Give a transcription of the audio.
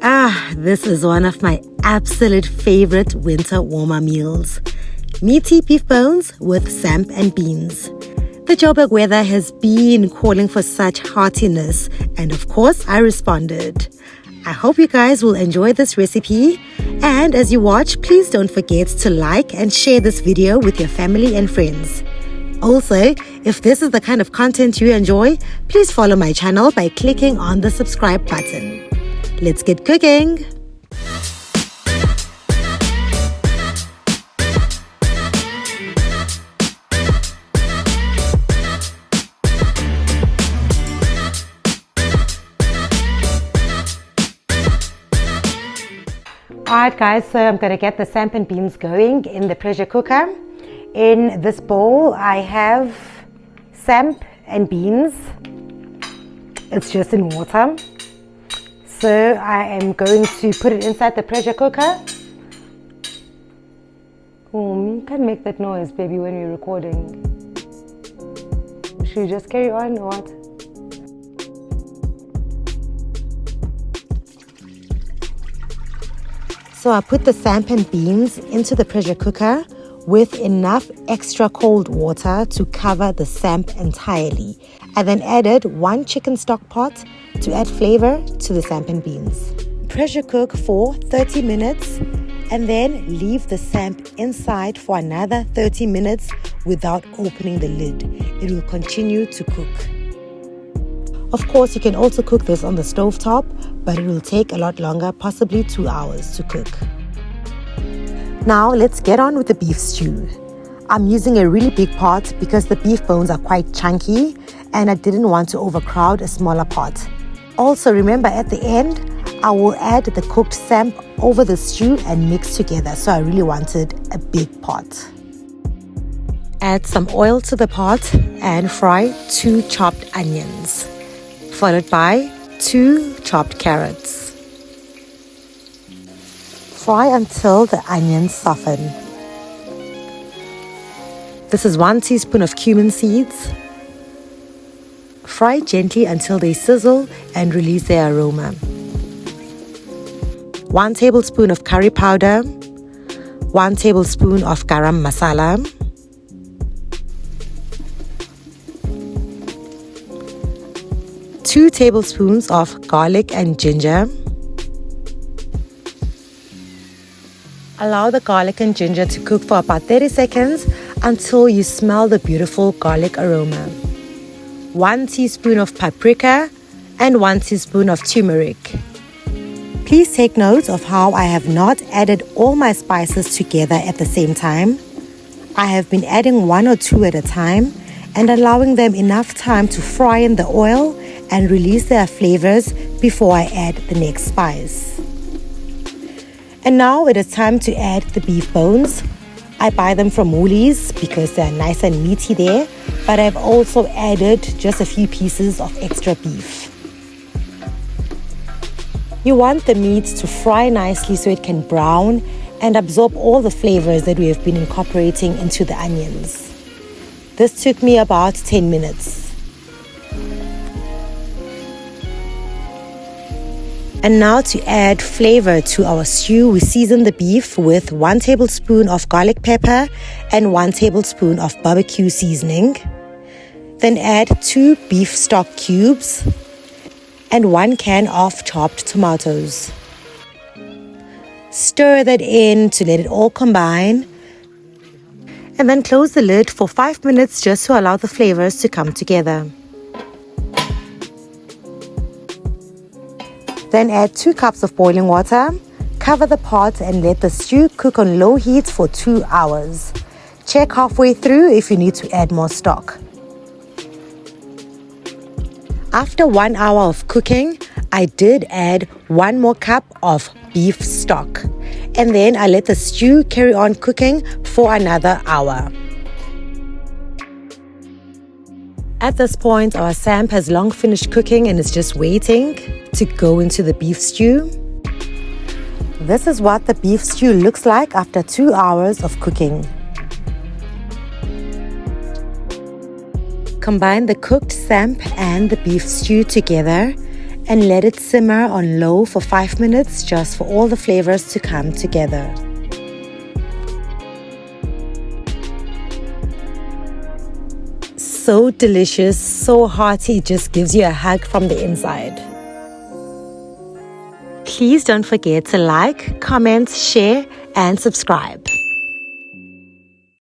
This is one of my absolute favorite winter warmer meals. Meaty beef bones with samp and beans. The Joburg weather has been calling for such heartiness, and of course I responded. I hope you guys will enjoy this recipe, and as you watch, please don't forget to like and share this video with your family and friends. Also, if this is the kind of content you enjoy, please follow my channel by clicking on the subscribe button. Let's get cooking! Alright guys, so I'm going to get the samp and beans going in the pressure cooker. In this bowl I have samp and beans. It's just in water. So I am going to put it inside the pressure cooker. Oh, you can't make that noise, baby, when you're recording. Should we just carry on or what? So I put the samp and beans into the pressure cooker with enough extra cold water to cover the samp entirely. I then added 1 chicken stock pot to add flavor to the samp and beans. Pressure cook for 30 minutes and then leave the samp inside for another 30 minutes without opening the lid. It will continue to cook. Of course, you can also cook this on the stovetop, but it will take a lot longer, possibly 2 hours to cook. Now let's get on with the beef stew. I'm using a really big pot because the beef bones are quite chunky and I didn't want to overcrowd a smaller pot. Also remember, at the end, I will add the cooked samp over the stew and mix together, so I really wanted a big pot. Add some oil to the pot and fry 2 chopped onions, followed by 2 chopped carrots. Fry until the onions soften. This is 1 teaspoon of cumin seeds. Fry gently until they sizzle and release their aroma. 1 tablespoon of curry powder. 1 tablespoon of garam masala. 2 tablespoons of garlic and ginger. Allow the garlic and ginger to cook for about 30 seconds until you smell the beautiful garlic aroma. 1 teaspoon of paprika and 1 teaspoon of turmeric. Please take note of how I have not added all my spices together at the same time. I have been adding 1 or 2 at a time and allowing them enough time to fry in the oil and release their flavors before I add the next spice. And now it is time to add the beef bones. I buy them from Woolies because they're nice and meaty there, but I've also added just a few pieces of extra beef. You want the meat to fry nicely so it can brown and absorb all the flavors that we have been incorporating into the onions. This took me about 10 minutes. And now to add flavor to our stew, we season the beef with 1 tablespoon of garlic pepper and 1 tablespoon of barbecue seasoning. Then add 2 beef stock cubes and 1 can of chopped tomatoes. Stir that in to let it all combine. And then close the lid for 5 minutes just to allow the flavors to come together. Then add 2 cups of boiling water, cover the pot and let the stew cook on low heat for 2 hours. Check halfway through if you need to add more stock. After 1 hour of cooking, I did add 1 more cup of beef stock. And then I let the stew carry on cooking for another hour. At this point, our samp has long finished cooking and is just waiting to go into the beef stew. This is what the beef stew looks like after 2 hours of cooking. Combine the cooked samp and the beef stew together and let it simmer on low for 5 minutes just for all the flavors to come together. So delicious, so hearty, it just gives you a hug from the inside. Please don't forget to like, comment, share, and subscribe.